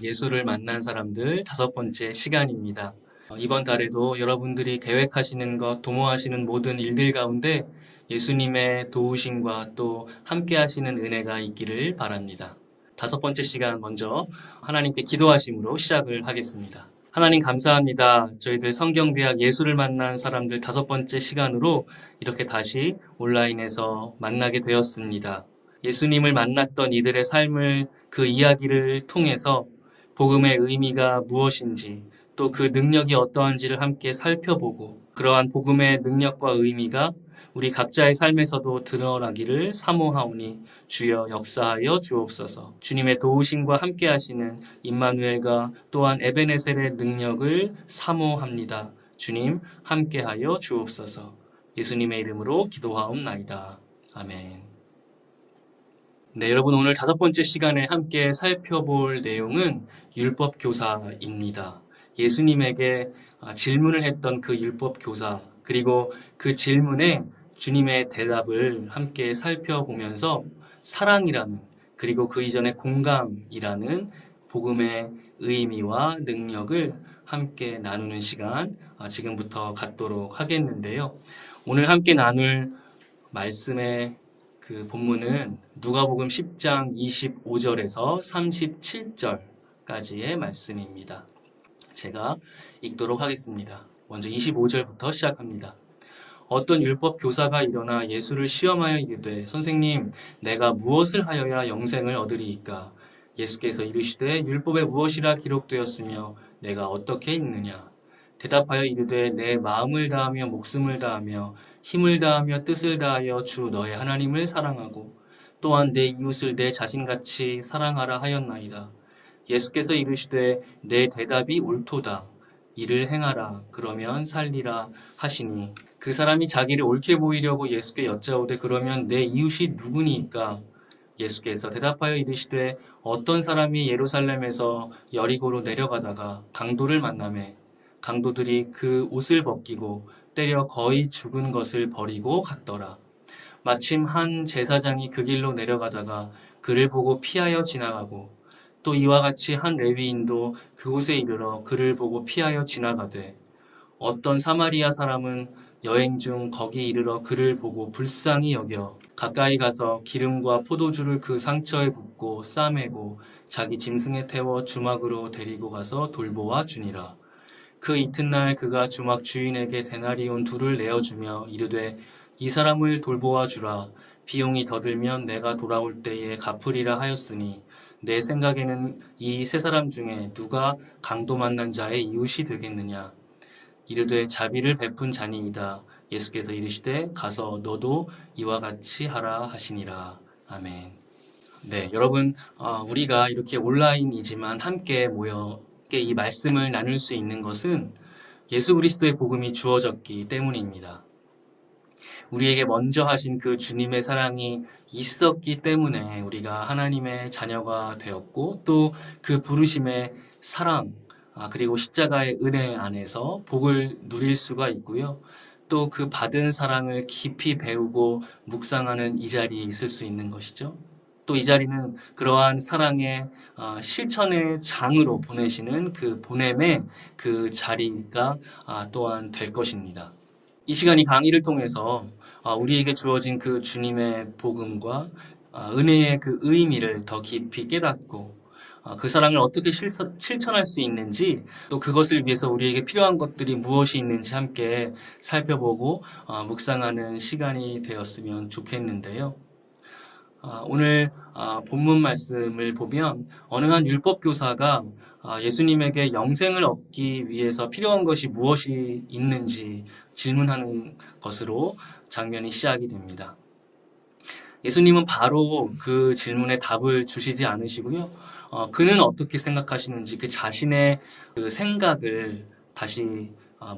예수를 만난 사람들 5번째 시간입니다. 이번 달에도 여러분들이 계획하시는 것, 도모하시는 모든 일들 가운데 예수님의 도우심과 또 함께 하시는 은혜가 있기를 바랍니다. 5번째 시간 먼저 하나님께 기도하심으로 시작을 하겠습니다. 하나님 감사합니다. 저희들 성경대학 예수를 만난 사람들 5번째 시간으로 이렇게 다시 온라인에서 만나게 되었습니다. 예수님을 만났던 이들의 삶을 그 이야기를 통해서 복음의 의미가 무엇인지 또 그 능력이 어떠한지를 함께 살펴보고 그러한 복음의 능력과 의미가 우리 각자의 삶에서도 드러나기를 사모하오니 주여 역사하여 주옵소서. 주님의 도우심과 함께 하시는 임마누엘과 또한 에베네셀의 능력을 사모합니다. 주님 함께하여 주옵소서. 예수님의 이름으로 기도하옵나이다. 아멘. 네, 여러분 오늘 5번째 시간에 함께 살펴볼 내용은 율법교사입니다. 예수님에게 질문을 했던 그 율법교사 그리고 그 질문에 주님의 대답을 함께 살펴보면서 사랑이라는 그리고 그 이전의 공감이라는 복음의 의미와 능력을 함께 나누는 시간 지금부터 갖도록 하겠는데요. 오늘 함께 나눌 말씀의 그 본문은 누가복음 10장 25절에서 37절까지의 말씀입니다. 제가 읽도록 하겠습니다. 먼저 25절부터 시작합니다. 어떤 율법 교사가 일어나 예수를 시험하여 이르되 선생님 내가 무엇을 하여야 영생을 얻으리이까? 예수께서 이르시되 율법에 무엇이라 기록되었으며 내가 어떻게 읽느냐? 대답하여 이르되 내 마음을 다하며 목숨을 다하며 힘을 다하며 뜻을 다하여 주 너의 하나님을 사랑하고 또한 내 이웃을 내 자신같이 사랑하라 하였나이다. 예수께서 이르시되 내 대답이 옳도다. 이를 행하라. 그러면 살리라 하시니 그 사람이 자기를 옳게 보이려고 예수께 여짜오되 그러면 내 이웃이 누구니이까? 예수께서 대답하여 이르시되 어떤 사람이 예루살렘에서 여리고로 내려가다가 강도를 만나매 강도들이 그 옷을 벗기고 때려 거의 죽은 것을 버리고 갔더라. 마침 한 제사장이 그 길로 내려가다가 그를 보고 피하여 지나가고 또 이와 같이 한 레위인도 그곳에 이르러 그를 보고 피하여 지나가되 어떤 사마리아 사람은 여행 중 거기 이르러 그를 보고 불쌍히 여겨 가까이 가서 기름과 포도주를 그 상처에 붓고 싸매고 자기 짐승에 태워 주막으로 데리고 가서 돌보아 주니라. 그 이튿날 그가 주막 주인에게 데나리온 2를 내어주며 이르되 이 사람을 돌보아 주라. 비용이 더 들면 내가 돌아올 때에 갚으리라 하였으니 내 생각에는 이 3사람 중에 누가 강도 만난 자의 이웃이 되겠느냐. 이르되 자비를 베푼 자니이다. 예수께서 이르시되 가서 너도 이와 같이 하라 하시니라. 아멘. 네, 여러분 우리가 이렇게 온라인이지만 함께 모여 이 말씀을 나눌 수 있는 것은 예수 그리스도의 복음이 주어졌기 때문입니다. 우리에게 먼저 하신 그 주님의 사랑이 있었기 때문에 우리가 하나님의 자녀가 되었고 또 그 부르심의 사랑 그리고 십자가의 은혜 안에서 복을 누릴 수가 있고요. 또 그 받은 사랑을 깊이 배우고 묵상하는 이 자리에 있을 수 있는 것이죠. 또 이 자리는 그러한 사랑의 실천의 장으로 보내시는 그 보냄의 그 자리가 또한 될 것입니다. 이 시간이 강의를 통해서 우리에게 주어진 그 주님의 복음과 은혜의 그 의미를 더 깊이 깨닫고 그 사랑을 어떻게 실천할 수 있는지 또 그것을 위해서 우리에게 필요한 것들이 무엇이 있는지 함께 살펴보고 묵상하는 시간이 되었으면 좋겠는데요. 오늘 본문 말씀을 보면 어느 한 율법교사가 예수님에게 영생을 얻기 위해서 필요한 것이 무엇이 있는지 질문하는 것으로 장면이 시작이 됩니다. 예수님은 바로 그 질문에 답을 주시지 않으시고요. 그는 어떻게 생각하시는지 그 자신의 그 생각을 다시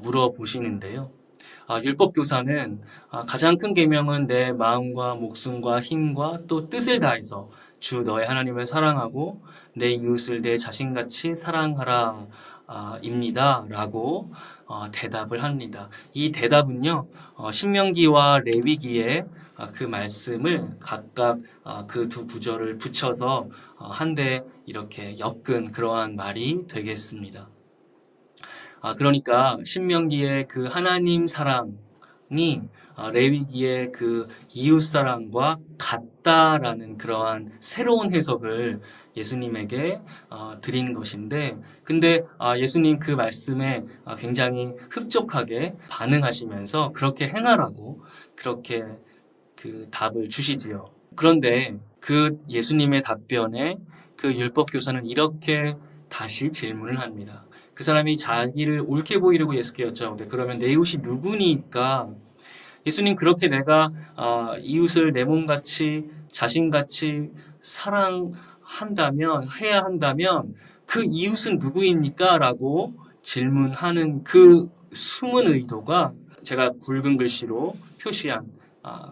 물어보시는데요. 율법교사는 가장 큰 계명은 내 마음과 목숨과 힘과 또 뜻을 다해서 주 너의 하나님을 사랑하고 내 이웃을 내 자신같이 사랑하라 입니다 라고 대답을 합니다. 이 대답은요 신명기와 레위기에 그 말씀을 각각 그 두 구절을 붙여서 한데 이렇게 엮은 그러한 말이 되겠습니다. 그러니까 신명기의 그 하나님 사랑이 레위기의 그 이웃 사랑과 같다라는 그러한 새로운 해석을 예수님에게 드린 것인데, 근데 예수님 그 말씀에 굉장히 흡족하게 반응하시면서 그렇게 행하라고 그렇게 그 답을 주시지요. 그런데 그 예수님의 답변에 그 율법 교사는 이렇게 다시 질문을 합니다. 그 사람이 자기를 옳게 보이려고 예수께 여쭤보되 그러면 내 이웃이 누구니까? 예수님, 그렇게 내가 이웃을 내 몸같이 자신같이 사랑한다면, 해야 한다면 그 이웃은 누구입니까? 라고 질문하는 그 숨은 의도가 제가 굵은 글씨로 표시한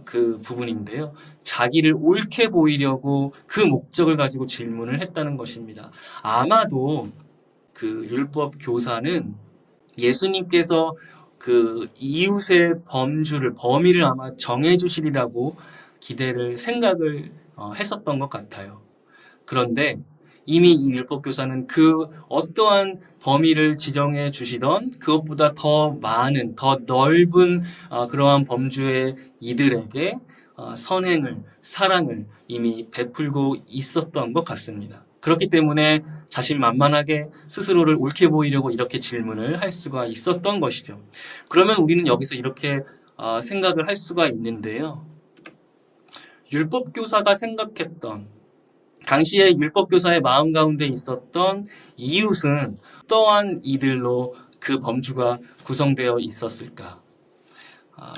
그 부분인데요. 자기를 옳게 보이려고 그 목적을 가지고 질문을 했다는 것입니다. 아마도 그 율법 교사는 예수님께서 그 이웃의 범위를 아마 정해주시리라고 생각을 했었던 것 같아요. 그런데 이미 이 율법 교사는 그 어떠한 범위를 지정해 주시던 그것보다 더 많은, 더 넓은 그러한 범주의 이들에게 선행을, 사랑을 이미 베풀고 있었던 것 같습니다. 그렇기 때문에 자신만만하게 스스로를 옳게 보이려고 이렇게 질문을 할 수가 있었던 것이죠. 그러면 우리는 여기서 이렇게 생각을 할 수가 있는데요. 율법교사가 생각했던, 당시에 율법교사의 마음 가운데 있었던 이웃은 어떠한 이들로 그 범주가 구성되어 있었을까?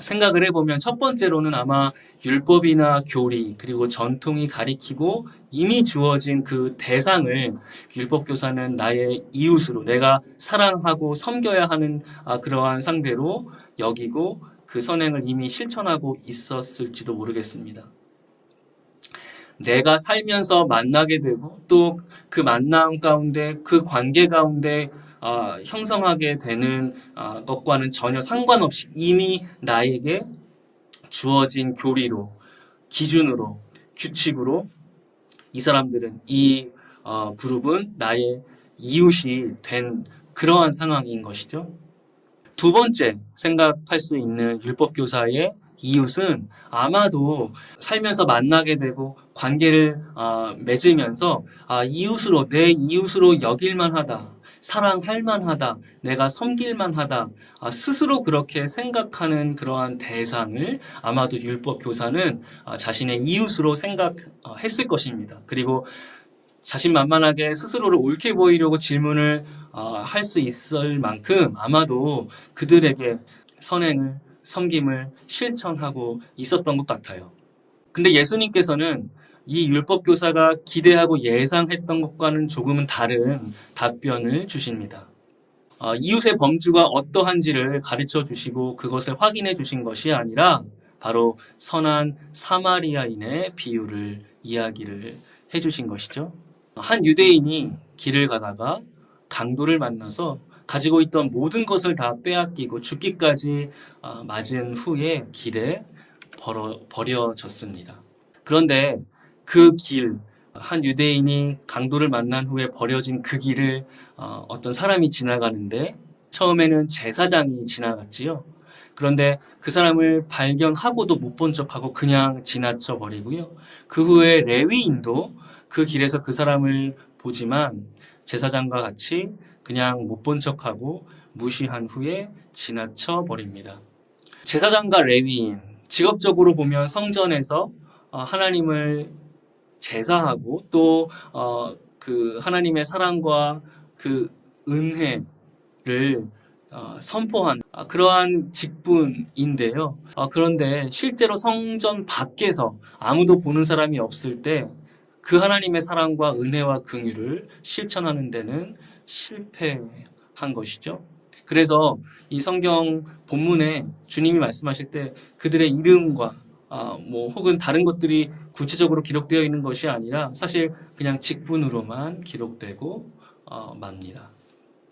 생각을 해보면 첫 번째로는 아마 율법이나 교리 그리고 전통이 가리키고 이미 주어진 그 대상을 율법교사는 나의 이웃으로 내가 사랑하고 섬겨야 하는 그러한 상대로 여기고 그 선행을 이미 실천하고 있었을지도 모르겠습니다. 내가 살면서 만나게 되고 또 그 만남 가운데 그 관계 가운데 형성하게 되는 것과는 전혀 상관없이 이미 나에게 주어진 교리로, 기준으로, 규칙으로 이 사람들은, 이 그룹은 나의 이웃이 된 그러한 상황인 것이죠. 두 번째 생각할 수 있는 율법교사의 이웃은 아마도 살면서 만나게 되고 관계를 맺으면서 내 이웃으로 여길만 하다, 사랑할 만하다, 내가 섬길 만하다, 스스로 그렇게 생각하는 그러한 대상을 아마도 율법교사는 자신의 이웃으로 생각했을 것입니다. 그리고 자신만만하게 스스로를 옳게 보이려고 질문을 할 수 있을 만큼 아마도 그들에게 선행을, 섬김을 실천하고 있었던 것 같아요. 근데 예수님께서는 이 율법교사가 기대하고 예상했던 것과는 조금은 다른 답변을 주십니다. 이웃의 범주가 어떠한지를 가르쳐 주시고 그것을 확인해 주신 것이 아니라 바로 선한 사마리아인의 비유를 이야기를 해 주신 것이죠. 한 유대인이 길을 가다가 강도를 만나서 가지고 있던 모든 것을 다 빼앗기고 죽기까지 맞은 후에 길에 버려졌습니다. 그런데 그 길, 한 유대인이 강도를 만난 후에 버려진 그 길을 어떤 사람이 지나가는데 처음에는 제사장이 지나갔지요. 그런데 그 사람을 발견하고도 못 본 척하고 그냥 지나쳐 버리고요. 그 후에 레위인도 그 길에서 그 사람을 보지만 제사장과 같이 그냥 못 본 척하고 무시한 후에 지나쳐 버립니다. 제사장과 레위인, 직업적으로 보면 성전에서 하나님을 제사하고 또 그 하나님의 사랑과 그 은혜를 선포한 그러한 직분인데요. 그런데 실제로 성전 밖에서 아무도 보는 사람이 없을 때 그 하나님의 사랑과 은혜와 긍휼을 실천하는 데는 실패한 것이죠. 그래서 이 성경 본문에 주님이 말씀하실 때 그들의 이름과 혹은 다른 것들이 구체적으로 기록되어 있는 것이 아니라 사실 그냥 직분으로만 기록되고 맙니다.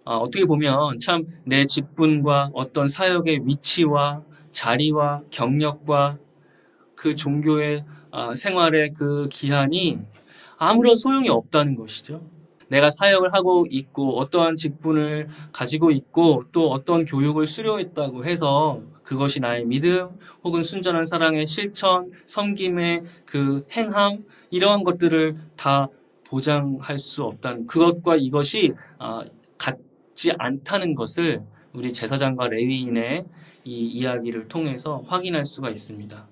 어떻게 보면 참 내 직분과 어떤 사역의 위치와 자리와 경력과 그 종교의 생활의 그 기한이 아무런 소용이 없다는 것이죠. 내가 사역을 하고 있고 어떠한 직분을 가지고 있고 또 어떤 교육을 수료했다고 해서 그것이 나의 믿음 혹은 순전한 사랑의 실천, 섬김의 그 행함 이러한 것들을 다 보장할 수 없다는 그것과 이것이 같지 않다는 것을 우리 제사장과 레위인의 이 이야기를 통해서 확인할 수가 있습니다.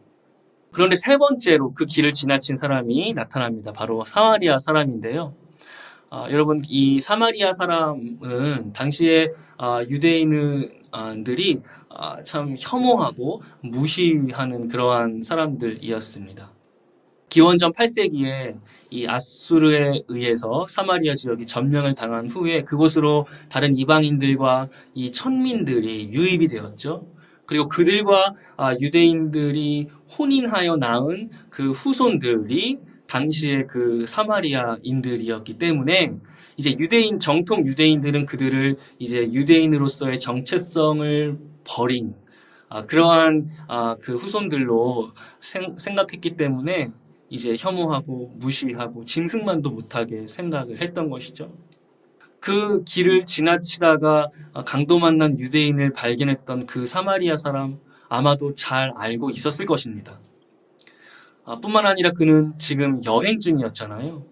그런데 세 번째로 그 길을 지나친 사람이 나타납니다. 바로 사마리아 사람인데요. 여러분, 이 사마리아 사람은 당시에 유대인들이 참 혐오하고 무시하는 그러한 사람들이었습니다. 기원전 8세기에 이 아수르에 의해서 사마리아 지역이 점령을 당한 후에 그곳으로 다른 이방인들과 이 천민들이 유입이 되었죠. 그리고 그들과 유대인들이 혼인하여 낳은 그 후손들이 당시의 그 사마리아인들이었기 때문에 이제 정통 유대인들은 그들을 이제 유대인으로서의 정체성을 버린 그러한 그 후손들로 생각했기 때문에 이제 혐오하고 무시하고 짐승만도 못하게 생각을 했던 것이죠. 그 길을 지나치다가 강도 만난 유대인을 발견했던 그 사마리아 사람 아마도 잘 알고 있었을 것입니다. 뿐만 아니라 그는 지금 여행 중이었잖아요.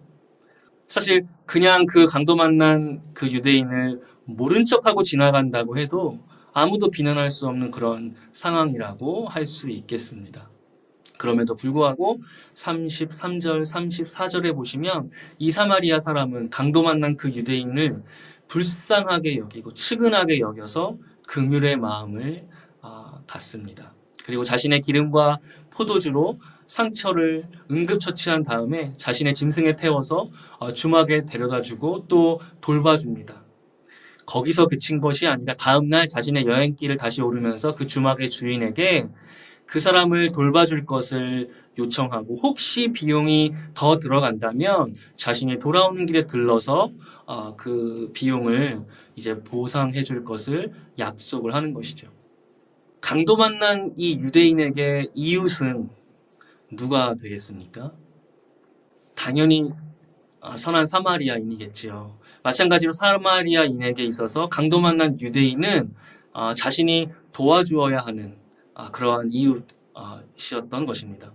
사실 그냥 그 강도 만난 그 유대인을 모른 척하고 지나간다고 해도 아무도 비난할 수 없는 그런 상황이라고 할 수 있겠습니다. 그럼에도 불구하고 33절, 34절에 보시면 이 사마리아 사람은 강도 만난 그 유대인을 불쌍하게 여기고 측은하게 여겨서 긍휼의 마음을 갖습니다. 그리고 자신의 기름과 포도주로 상처를 응급처치한 다음에 자신의 짐승에 태워서 주막에 데려다주고 또 돌봐줍니다. 거기서 그친 것이 아니라 다음날 자신의 여행길을 다시 오르면서 그 주막의 주인에게 그 사람을 돌봐줄 것을 요청하고 혹시 비용이 더 들어간다면 자신이 돌아오는 길에 들러서 그 비용을 이제 보상해 줄 것을 약속을 하는 것이죠. 강도 만난 이 유대인에게 이웃은 누가 되겠습니까? 당연히 선한 사마리아인이겠지요. 마찬가지로 사마리아인에게 있어서 강도 만난 유대인은 자신이 도와주어야 하는 그러한 이웃이었던 것입니다.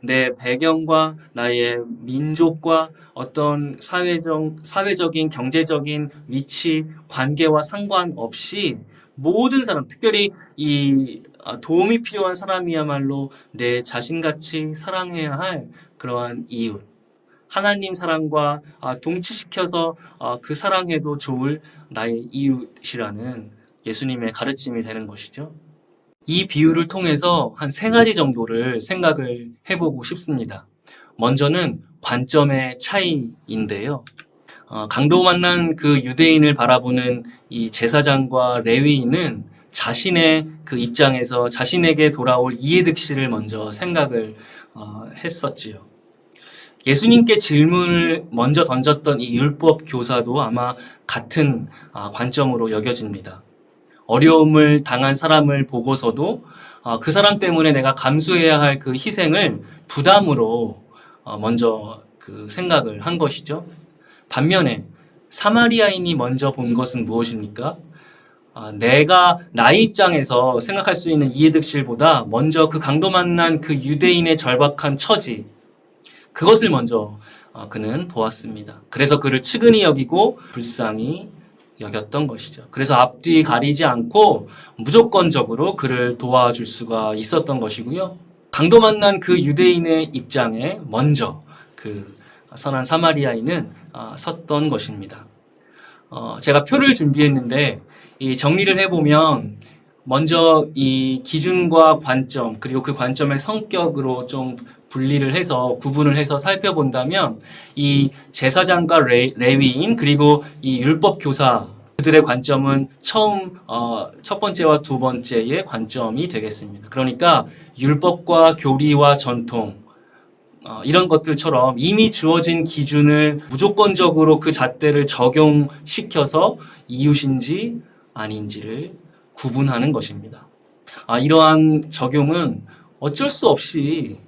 내 배경과 나의 민족과 어떤 사회적인 경제적인 위치, 관계와 상관없이 모든 사람, 특별히 이 도움이 필요한 사람이야말로 내 자신같이 사랑해야 할 그러한 이웃. 하나님 사랑과 동치시켜서 그 사랑해도 좋을 나의 이웃이라는 예수님의 가르침이 되는 것이죠. 이 비유를 통해서 한 세 가지 정도를 생각을 해보고 싶습니다. 먼저는 관점의 차이인데요. 강도 만난 그 유대인을 바라보는 이 제사장과 레위인은 자신의 그 입장에서 자신에게 돌아올 이해득실을 먼저 생각을 했었지요. 예수님께 질문을 먼저 던졌던 이 율법 교사도 아마 같은 관점으로 여겨집니다. 어려움을 당한 사람을 보고서도 그 사람 때문에 내가 감수해야 할 그 희생을 부담으로 먼저 그 생각을 한 것이죠. 반면에 사마리아인이 먼저 본 것은 무엇입니까? 내가 나의 입장에서 생각할 수 있는 이해득실보다 먼저 그 강도 만난 그 유대인의 절박한 처지 그것을 먼저 그는 보았습니다. 그래서 그를 측은히 여기고 불쌍히 여겼던 것이죠. 그래서 앞뒤 가리지 않고 무조건적으로 그를 도와줄 수가 있었던 것이고요. 강도 만난 그 유대인의 입장에 먼저 그 선한 사마리아인은 섰던 것입니다. 제가 표를 준비했는데 이 정리를 해보면 먼저 이 기준과 관점 그리고 그 관점의 성격으로 좀 분리를 해서 구분을 해서 살펴본다면 이 제사장과 레위인 그리고 이 율법 교사 그들의 관점은 처음 첫 번째와 두 번째의 관점이 되겠습니다. 그러니까 율법과 교리와 전통 이런 것들처럼 이미 주어진 기준을 무조건적으로 그 잣대를 적용시켜서 이웃인지 아닌지를 구분하는 것입니다. 이러한 적용은 어쩔 수 없이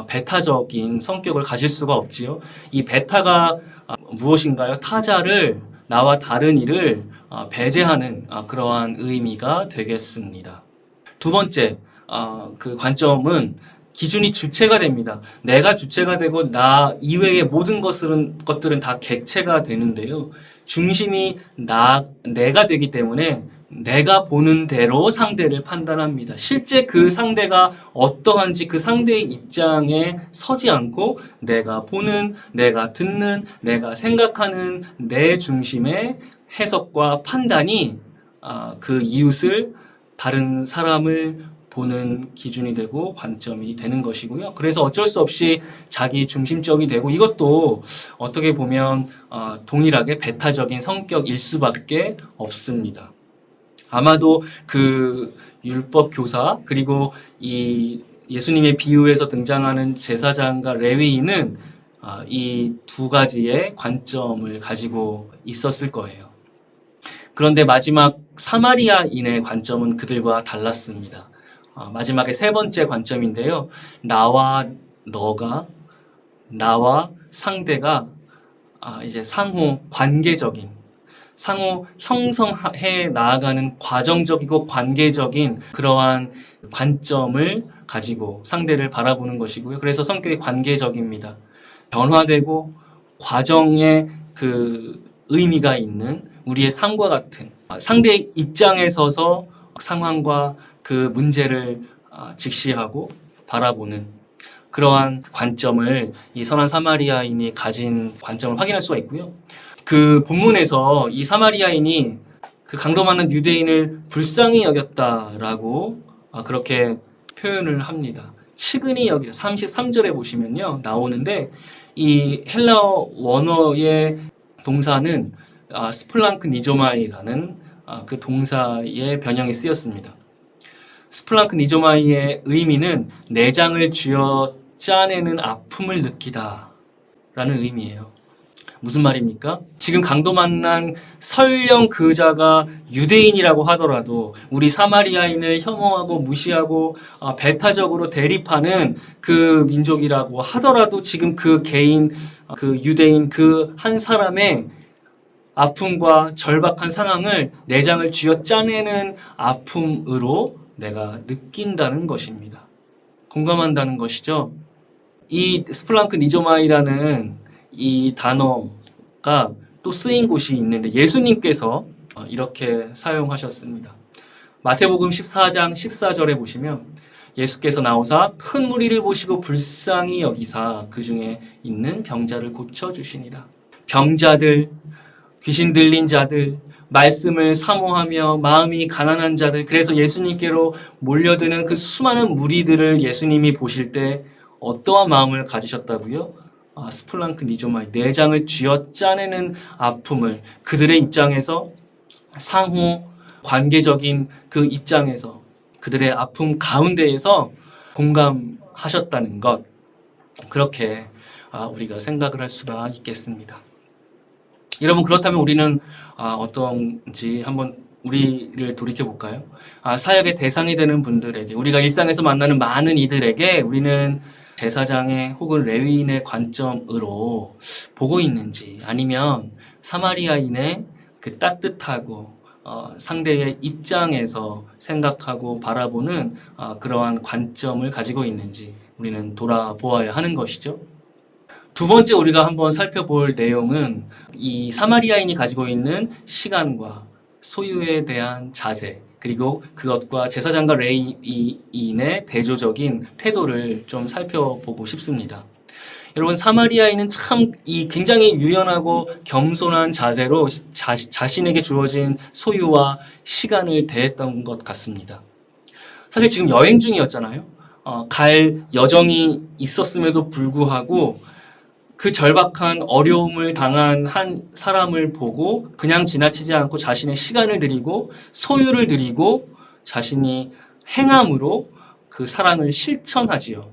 배타적인 성격을 가질 수가 없지요. 이 배타가 무엇인가요? 타자를 나와 다른 이를 배제하는 그러한 의미가 되겠습니다. 두 번째 그 관점은 기준이 주체가 됩니다. 내가 주체가 되고 나 이외의 모든 것들은 다 객체가 되는데요. 중심이 내가 되기 때문에 내가 보는 대로 상대를 판단합니다. 실제 그 상대가 어떠한지 그 상대의 입장에 서지 않고 내가 보는, 내가 듣는, 내가 생각하는 내 중심의 해석과 판단이 그 이웃을, 다른 사람을 보는 기준이 되고 관점이 되는 것이고요. 그래서 어쩔 수 없이 자기 중심적이 되고 이것도 어떻게 보면 동일하게 배타적인 성격일 수밖에 없습니다. 아마도 그 율법 교사 그리고 이 예수님의 비유에서 등장하는 제사장과 레위인은 이 두 가지의 관점을 가지고 있었을 거예요. 그런데 마지막 사마리아인의 관점은 그들과 달랐습니다. 마지막에 세 번째 관점인데요. 나와 너가, 나와 상대가 이제 상호 관계적인, 상호 형성해 나아가는 과정적이고 관계적인 그러한 관점을 가지고 상대를 바라보는 것이고요. 그래서 성격이 관계적입니다. 변화되고 과정에 그 의미가 있는 우리의 삶과 같은 상대의 입장에 서서 상황과 그 문제를 직시하고 바라보는 그러한 관점을 이 선한 사마리아인이 가진 관점을 확인할 수가 있고요. 그 본문에서 이 사마리아인이 그 강도 많은 유대인을 불쌍히 여겼다라고 그렇게 표현을 합니다. 측은히 여기다 33절에 보시면요 나오는데 이 헬라어 원어의 동사는 스플랑크 니조마이라는 그 동사의 변형이 쓰였습니다. 스플랑크 니조마이의 의미는 내장을 쥐어 짜내는 아픔을 느끼다 라는 의미예요. 무슨 말입니까? 지금 강도 만난 설령 그 자가 유대인이라고 하더라도 우리 사마리아인을 혐오하고 무시하고 배타적으로 대립하는 그 민족이라고 하더라도 지금 그 개인, 그 유대인 그 한 사람의 아픔과 절박한 상황을 내장을 쥐어 짜내는 아픔으로 내가 느낀다는 것입니다. 공감한다는 것이죠. 이 스플랑크 니조마이라는 이 단어가 또 쓰인 곳이 있는데 예수님께서 이렇게 사용하셨습니다. 마태복음 14장 14절에 보시면 예수께서 나오사 큰 무리를 보시고 불쌍히 여기사 그 중에 있는 병자를 고쳐주시니라. 병자들, 귀신 들린 자들, 말씀을 사모하며 마음이 가난한 자들, 그래서 예수님께로 몰려드는 그 수많은 무리들을 예수님이 보실 때 어떠한 마음을 가지셨다고요? 스플랑크 니조마이, 내장을 쥐어 짜내는 아픔을 그들의 입장에서 상호 관계적인 그 입장에서 그들의 아픔 가운데에서 공감하셨다는 것, 그렇게 우리가 생각을 할 수가 있겠습니다. 여러분, 그렇다면 우리는 어떤지 한번 우리를 돌이켜볼까요? 사역의 대상이 되는 분들에게, 우리가 일상에서 만나는 많은 이들에게 우리는 제사장의 혹은 레위인의 관점으로 보고 있는지, 아니면 사마리아인의 그 따뜻하고 상대의 입장에서 생각하고 바라보는 그러한 관점을 가지고 있는지 우리는 돌아보아야 하는 것이죠. 두 번째 우리가 한번 살펴볼 내용은 이 사마리아인이 가지고 있는 시간과 소유에 대한 자세, 그리고 그것과 제사장과 레위인의 대조적인 태도를 좀 살펴보고 싶습니다. 여러분, 사마리아인은 참 굉장히 유연하고 겸손한 자세로 자신에게 주어진 소유와 시간을 대했던 것 같습니다. 사실 지금 여행 중이었잖아요. 갈 여정이 있었음에도 불구하고 그 절박한 어려움을 당한 한 사람을 보고 그냥 지나치지 않고 자신의 시간을 들이고 소유를 들이고 자신이 행함으로 그 사랑을 실천하지요.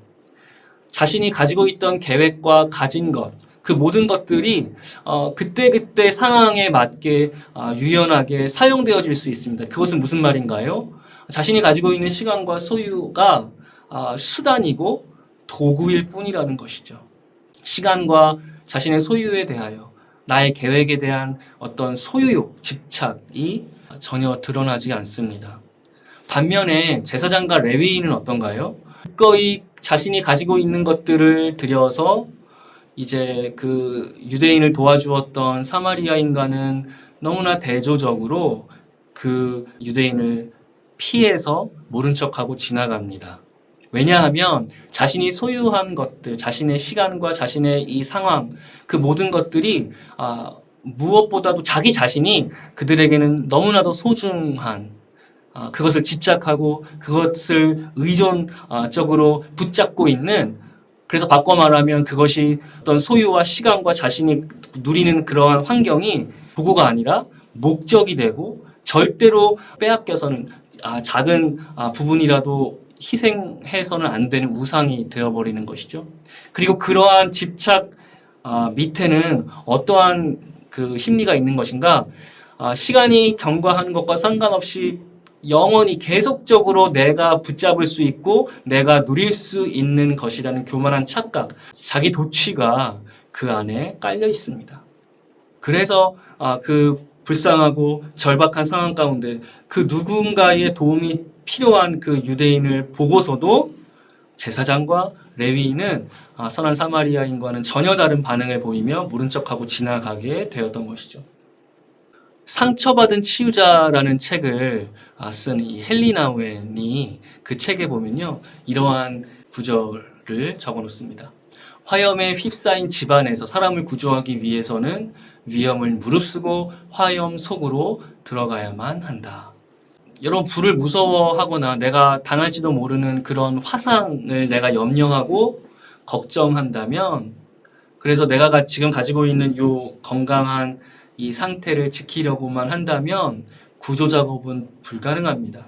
자신이 가지고 있던 계획과 가진 것, 그 모든 것들이 그때그때 상황에 맞게 유연하게 사용되어질 수 있습니다. 그것은 무슨 말인가요? 자신이 가지고 있는 시간과 소유가 수단이고 도구일 뿐이라는 것이죠. 시간과 자신의 소유에 대하여 나의 계획에 대한 어떤 소유욕, 집착이 전혀 드러나지 않습니다. 반면에 제사장과 레위인은 어떤가요? 기꺼이 자신이 가지고 있는 것들을 들여서 이제 그 유대인을 도와주었던 사마리아인과는 너무나 대조적으로 그 유대인을 피해서 모른 척하고 지나갑니다. 왜냐하면 자신이 소유한 것들, 자신의 시간과 자신의 이 상황, 그 모든 것들이 무엇보다도 자기 자신이 그들에게는 너무나도 소중한 그것을 집착하고 그것을 의존적으로 붙잡고 있는, 그래서 바꿔 말하면 그것이 어떤 소유와 시간과 자신이 누리는 그러한 환경이 도구가 아니라 목적이 되고 절대로 빼앗겨서는 작은 부분이라도 희생해서는 안 되는 우상이 되어버리는 것이죠. 그리고 그러한 집착 밑에는 어떠한 그 심리가 있는 것인가? 시간이 경과하는 것과 상관없이 영원히 계속적으로 내가 붙잡을 수 있고 내가 누릴 수 있는 것이라는 교만한 착각, 자기 도취가 그 안에 깔려 있습니다. 그래서 그 불쌍하고 절박한 상황 가운데 그 누군가의 도움이 필요한 그 유대인을 보고서도 제사장과 레위인은 선한 사마리아인과는 전혀 다른 반응을 보이며 모른 척하고 지나가게 되었던 것이죠. 상처받은 치유자라는 책을 쓴 이 헨리 나우엔이 그 책에 보면요, 이러한 구절을 적어놓습니다. 화염에 휩싸인 집안에서 사람을 구조하기 위해서는 위험을 무릅쓰고 화염 속으로 들어가야만 한다. 여러분, 불을 무서워하거나 내가 당할지도 모르는 그런 화상을 내가 염려하고 걱정한다면, 그래서 내가 지금 가지고 있는 이 건강한 이 상태를 지키려고만 한다면 구조 작업은 불가능합니다.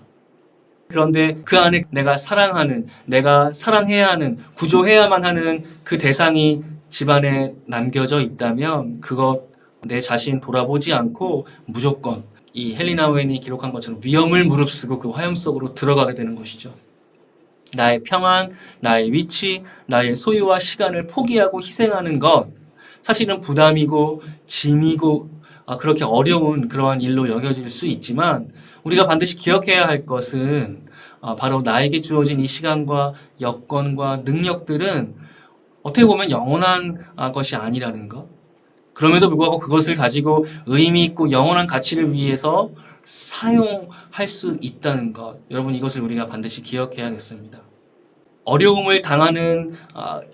그런데 그 안에 내가 사랑하는, 내가 사랑해야 하는, 구조해야만 하는 그 대상이 집안에 남겨져 있다면 그것 내 자신 돌아보지 않고 무조건 이 헬리나 웬이 기록한 것처럼 위험을 무릅쓰고 그 화염 속으로 들어가게 되는 것이죠. 나의 평안, 나의 위치, 나의 소유와 시간을 포기하고 희생하는 것, 사실은 부담이고 짐이고 그렇게 어려운 그러한 일로 여겨질 수 있지만 우리가 반드시 기억해야 할 것은 바로 나에게 주어진 이 시간과 여건과 능력들은 어떻게 보면 영원한 것이 아니라는 것. 그럼에도 불구하고 그것을 가지고 의미 있고 영원한 가치를 위해서 사용할 수 있다는 것. 여러분, 이것을 우리가 반드시 기억해야겠습니다. 어려움을 당하는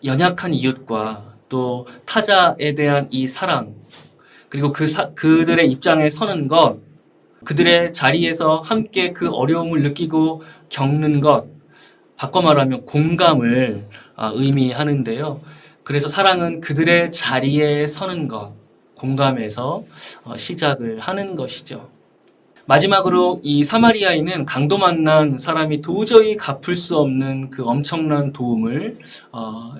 연약한 이웃과 또 타자에 대한 이 사랑, 그리고 그들의 입장에 서는 것, 그들의 자리에서 함께 그 어려움을 느끼고 겪는 것, 바꿔 말하면 공감을 의미하는데요. 그래서 사랑은 그들의 자리에 서는 것, 공감에서 시작을 하는 것이죠. 마지막으로 이 사마리아인은 강도 만난 사람이 도저히 갚을 수 없는 그 엄청난 도움을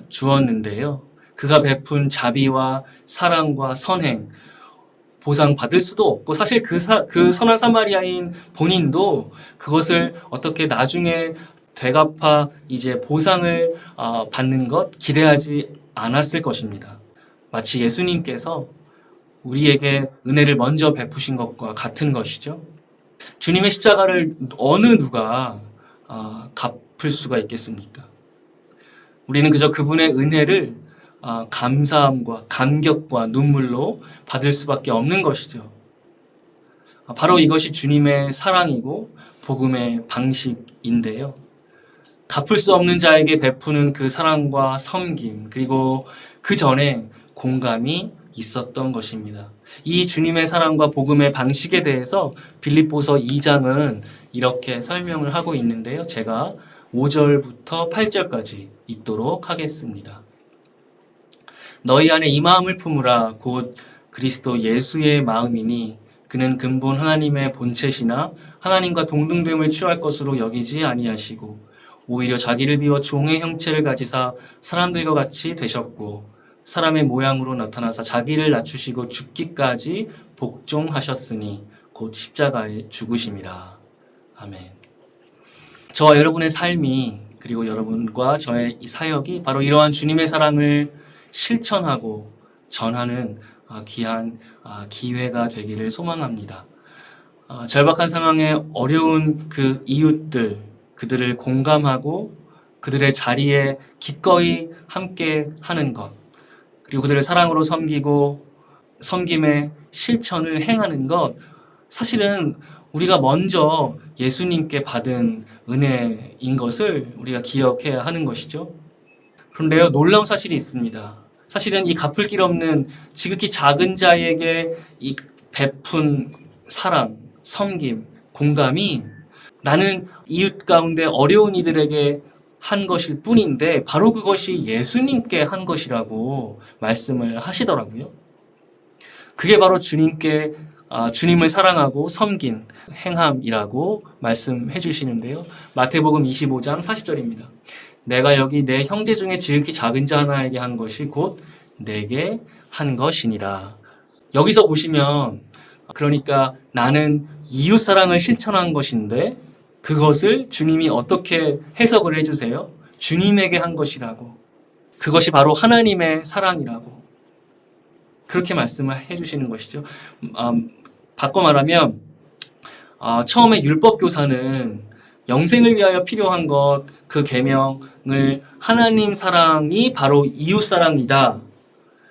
주었는데요. 그가 베푼 자비와 사랑과 선행, 보상받을 수도 없고, 사실 그 선한 사마리아인 본인도 그것을 어떻게 나중에 되갚아 이제 보상을 받는 것 기대하지 않았을 것입니다. 마치 예수님께서 우리에게 은혜를 먼저 베푸신 것과 같은 것이죠. 주님의 십자가를 어느 누가 갚을 수가 있겠습니까? 우리는 그저 그분의 은혜를 감사함과 감격과 눈물로 받을 수밖에 없는 것이죠. 바로 이것이 주님의 사랑이고 복음의 방식인데요. 갚을 수 없는 자에게 베푸는 그 사랑과 섬김, 그리고 그 전에 공감이 있었던 것입니다. 이 주님의 사랑과 복음의 방식에 대해서 빌립보서 2장은 이렇게 설명을 하고 있는데요. 제가 5절부터 8절까지 읽도록 하겠습니다. 너희 안에 이 마음을 품으라. 곧 그리스도 예수의 마음이니 그는 근본 하나님의 본체시나 하나님과 동등됨을 취할 것으로 여기지 아니하시고 오히려 자기를 비워 종의 형체를 가지사 사람들과 같이 되셨고 사람의 모양으로 나타나사 자기를 낮추시고 죽기까지 복종하셨으니 곧 십자가에 죽으심이라. 아멘. 저와 여러분의 삶이 그리고 여러분과 저의 이 사역이 바로 이러한 주님의 사랑을 실천하고 전하는 귀한 기회가 되기를 소망합니다. 절박한 상황에 어려운 그 이웃들, 그들을 공감하고 그들의 자리에 기꺼이 함께 하는 것, 그리고 그들을 사랑으로 섬기고 섬김의 실천을 행하는 것, 사실은 우리가 먼저 예수님께 받은 은혜인 것을 우리가 기억해야 하는 것이죠. 그런데요, 놀라운 사실이 있습니다. 사실은 이 갚을 길 없는 지극히 작은 자에게 이 베푼 사랑, 섬김, 공감이 나는 이웃 가운데 어려운 이들에게 한 것일 뿐인데 바로 그것이 예수님께 한 것이라고 말씀을 하시더라고요. 그게 바로 주님을 사랑하고 섬긴 행함이라고 말씀해 주시는데요. 마태복음 25장 40절입니다. 내가 여기 내 형제 중에 지극히 작은 자 하나에게 한 것이 곧 내게 한 것이니라. 여기서 보시면 그러니까 나는 이웃 사랑을 실천한 것인데 그것을 주님이 어떻게 해석을 해주세요? 주님에게 한 것이라고. 그것이 바로 하나님의 사랑이라고. 그렇게 말씀을 해주시는 것이죠. 바꿔 말하면 처음에 율법교사는 영생을 위하여 필요한 것, 그 계명을 하나님 사랑이 바로 이웃 사랑이다.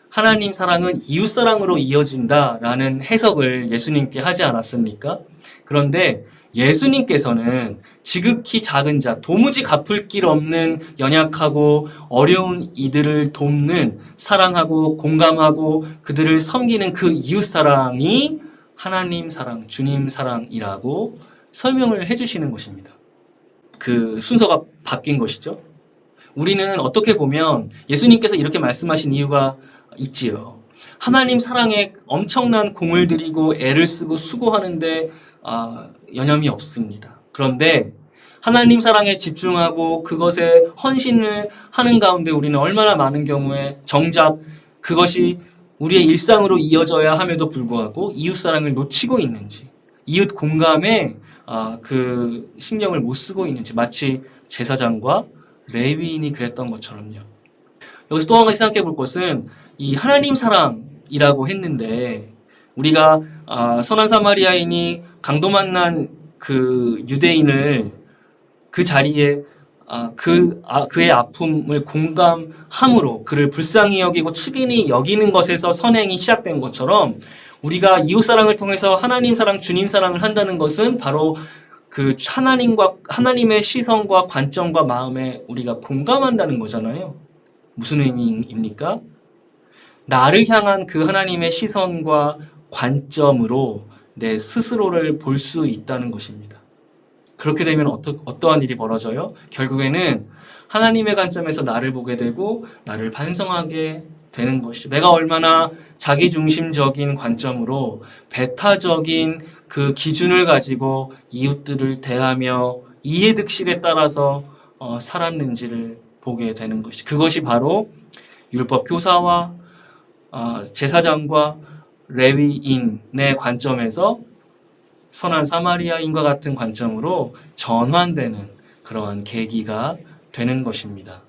하나님 사랑은 이웃 사랑으로 이어진다라는 해석을 예수님께 하지 않았습니까? 그런데 예수님께서는 지극히 작은 자, 도무지 갚을 길 없는 연약하고 어려운 이들을 돕는, 사랑하고 공감하고 그들을 섬기는 그 이웃 사랑이 하나님 사랑, 주님 사랑이라고 설명을 해주시는 것입니다. 그 순서가 바뀐 것이죠. 우리는 어떻게 보면 예수님께서 이렇게 말씀하신 이유가 있지요. 하나님 사랑에 엄청난 공을 들이고 애를 쓰고 수고하는데 여념이 없습니다. 그런데 하나님 사랑에 집중하고 그것에 헌신을 하는 가운데 우리는 얼마나 많은 경우에 정작 그것이 우리의 일상으로 이어져야 함에도 불구하고 이웃 사랑을 놓치고 있는지, 이웃 공감에 그 신경을 못 쓰고 있는지, 마치 제사장과 레위인이 그랬던 것처럼요. 여기서 또 한 가지 생각해 볼 것은 이 하나님 사랑이라고 했는데 우리가 선한 사마리아인이 강도 만난 그 유대인을 그 자리에 그의 아픔을 공감함으로 그를 불쌍히 여기고 측은히 여기는 것에서 선행이 시작된 것처럼 우리가 이웃 사랑을 통해서 하나님 사랑, 주님 사랑을 한다는 것은 바로 그 하나님의 시선과 관점과 마음에 우리가 공감한다는 거잖아요. 무슨 의미입니까? 나를 향한 그 하나님의 시선과 관점으로 내 스스로를 볼 수 있다는 것입니다. 그렇게 되면 어떠한 일이 벌어져요? 결국에는 하나님의 관점에서 나를 보게 되고 나를 반성하게 되는 것이죠. 내가 얼마나 자기중심적인 관점으로 배타적인 그 기준을 가지고 이웃들을 대하며 이해득실에 따라서 살았는지를 보게 되는 것이죠. 그것이 바로 율법 교사와 제사장과 레위인의 관점에서 선한 사마리아인과 같은 관점으로 전환되는 그러한 계기가 되는 것입니다.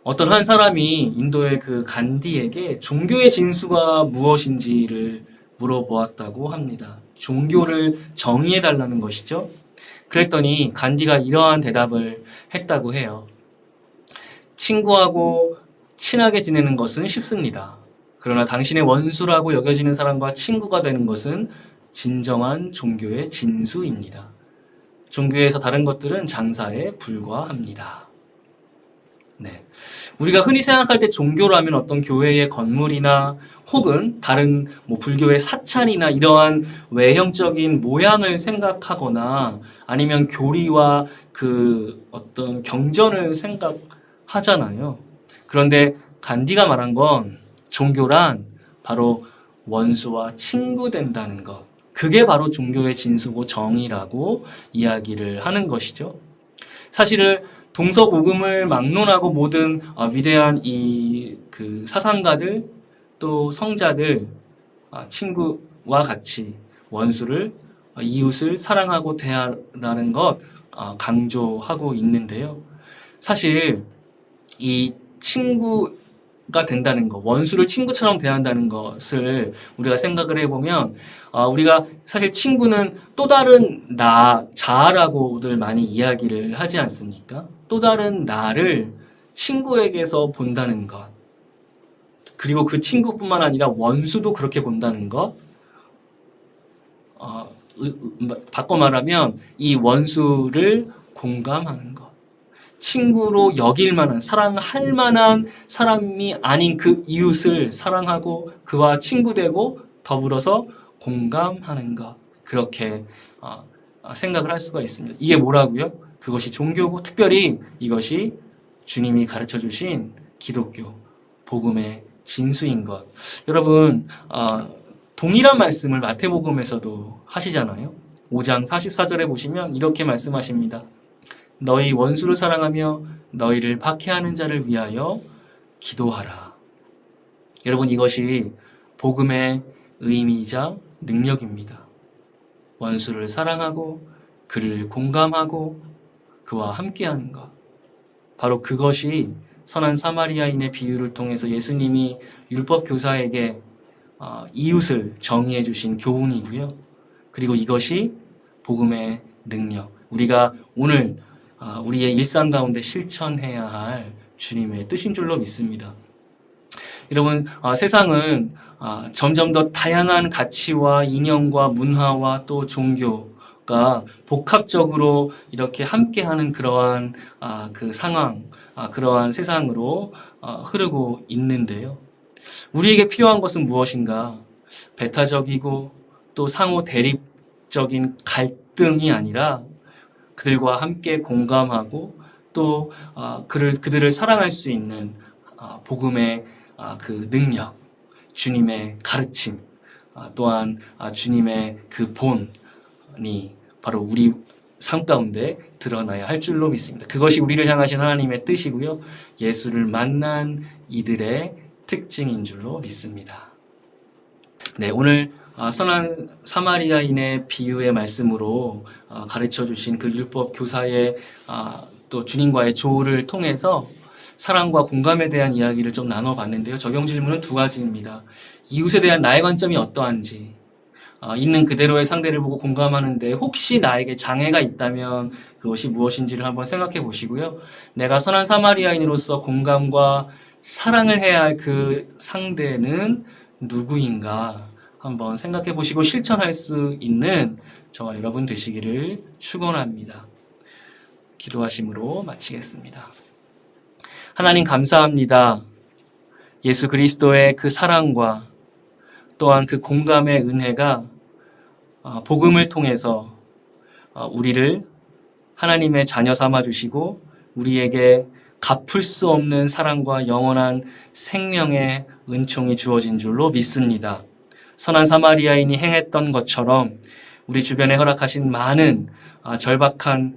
어떤 한 사람이 인도의 그 간디에게 종교의 진수가 무엇인지를 물어보았다고 합니다. 종교를 정의해달라는 것이죠. 그랬더니 간디가 이러한 대답을 했다고 해요. 친구하고 친하게 지내는 것은 쉽습니다. 그러나 당신의 원수라고 여겨지는 사람과 친구가 되는 것은 진정한 종교의 진수입니다. 종교에서 다른 것들은 장사에 불과합니다. 네. 우리가 흔히 생각할 때 종교라면 어떤 교회의 건물이나 혹은 다른 불교의 사찰이나 이러한 외형적인 모양을 생각하거나 아니면 교리와 그 어떤 경전을 생각하잖아요. 그런데 간디가 말한 건 종교란 바로 원수와 친구 된다는 것. 그게 바로 종교의 진수고 정의라고 이야기를 하는 것이죠. 사실은 동서고금을 막론하고 모든 위대한 그 사상가들 또 성자들 친구와 같이 원수를 이웃을 사랑하고 대하라는 것 강조하고 있는데요. 사실 이 친구가 된다는 것, 원수를 친구처럼 대한다는 것을 우리가 생각을 해보면 우리가 사실 친구는 또 다른 나, 자아라고들 많이 이야기를 하지 않습니까? 또 다른 나를 친구에게서 본다는 것, 그리고 그 친구뿐만 아니라 원수도 그렇게 본다는 것, 바꿔 말하면 이 원수를 공감하는 것, 친구로 여길 만한, 사랑할 만한 사람이 아닌 그 이웃을 사랑하고 그와 친구되고 더불어서 공감하는 것, 그렇게 생각을 할 수가 있습니다. 이게 뭐라고요? 그것이 종교고 특별히 이것이 주님이 가르쳐 주신 기독교 복음의 진수인 것. 여러분 동일한 말씀을 마태복음에서도 하시잖아요. 5장 44절에 보시면 이렇게 말씀하십니다. 너희 원수를 사랑하며 너희를 박해하는 자를 위하여 기도하라. 여러분 이것이 복음의 의미이자 능력입니다. 원수를 사랑하고 그를 공감하고 그와 함께하는 것. 바로 그것이 선한 사마리아인의 비유를 통해서 예수님이 율법 교사에게 이웃을 정의해 주신 교훈이고요. 그리고 이것이 복음의 능력. 우리가 오늘 우리의 일상 가운데 실천해야 할 주님의 뜻인 줄로 믿습니다. 여러분 세상은 점점 더 다양한 가치와 이념과 문화와 또 종교가 복합적으로 이렇게 함께하는 그러한 그 상황, 그러한 세상으로 흐르고 있는데요. 우리에게 필요한 것은 무엇인가? 배타적이고 또 상호 대립적인 갈등이 아니라 그들과 함께 공감하고 또 그들을 사랑할 수 있는 복음의 그 능력, 주님의 가르침, 또한 주님의 그 본이 바로 우리 삶 가운데 드러나야 할 줄로 믿습니다. 그것이 우리를 향하신 하나님의 뜻이고요. 예수를 만난 이들의 특징인 줄로 믿습니다. 네, 오늘 선한 사마리아인의 비유의 말씀으로 가르쳐 주신 그 율법 교사의 또 주님과의 조우를 통해서 사랑과 공감에 대한 이야기를 좀 나눠봤는데요. 적용 질문은 두 가지입니다. 이웃에 대한 나의 관점이 어떠한지, 있는 그대로의 상대를 보고 공감하는데 혹시 나에게 장애가 있다면 그것이 무엇인지를 한번 생각해 보시고요. 내가 선한 사마리아인으로서 공감과 사랑을 해야 할 그 상대는 누구인가 한번 생각해 보시고 실천할 수 있는 저와 여러분 되시기를 축원합니다. 기도하심으로 마치겠습니다. 하나님 감사합니다. 예수 그리스도의 그 사랑과 또한 그 공감의 은혜가 복음을 통해서 우리를 하나님의 자녀 삼아 주시고 우리에게 갚을 수 없는 사랑과 영원한 생명의 은총이 주어진 줄로 믿습니다. 선한 사마리아인이 행했던 것처럼 우리 주변에 허락하신 많은 절박한,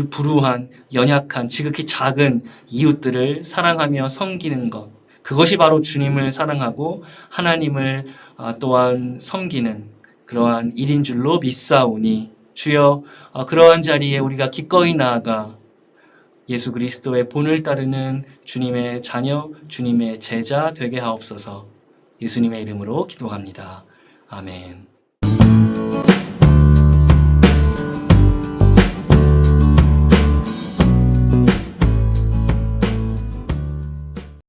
불우한, 연약한, 지극히 작은 이웃들을 사랑하며 섬기는 것, 그것이 바로 주님을 사랑하고 하나님을 또한 섬기는 그러한 일인 줄로 믿사오니 주여 그러한 자리에 우리가 기꺼이 나아가 예수 그리스도의 본을 따르는 주님의 자녀, 주님의 제자 되게 하옵소서. 예수님의 이름으로 기도합니다. 아멘.